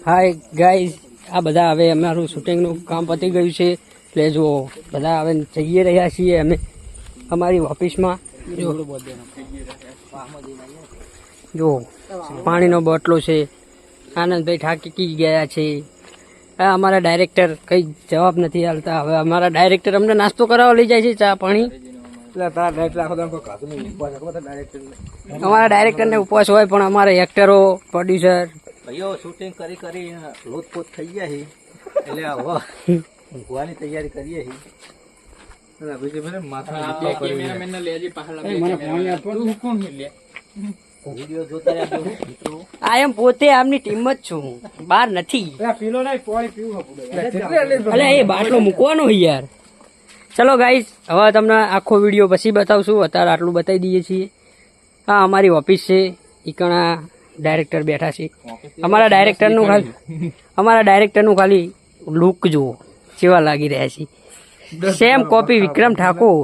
Hi guys, આ બધા હવે અમારું શૂટિંગનું કામ પતી ગયું છે. એટલે જુઓ બધા હવે જઈ રહ્યા છીએ અમે અમારી ઓફિસમાં. જો પાણીનો બોટલો છે. આનંદભાઈ થાકી ગયા છે. આ અમારા ડાયરેક્ટર કંઈ જવાબ નથી હાલતા. હવે અમારા ડાયરેક્ટર અમને નાસ્તો કરાવવા લઈ જાય છે, ચા પાણી. અમારા ડાયરેક્ટરને ઉપવાસ હોય, પણ અમારા એક્ટરો પ્રોડ્યુસર ભાઈઓ શૂટિંગ કરી કરી લોથપોથ થઈ ગયા છે, એટલે હવે ઊંઘવાની તૈયારી કરીએ છીએ. વિડીયો જોતા રહેજો મિત્રો. આ એમ પોતે આમની ટીમ જ છું, બહાર નથી. અલે એ બાટલો મૂકવાનો યાર. ચલો ગાઈઝ, હવે તમને આખો વિડીયો પછી બતાવશું. અત્યારે આટલું બતાવી દઈએ છીએ. હા, અમારી ઓફિસ છે. ઈકણા ડાયરેક્ટર બેઠા છે. અમારા ડાયરેક્ટરનું ખાલી લુક જુઓ, કેવા લાગી રહ્યા છે. સેમ કોપી વિક્રમ ઠાકોર.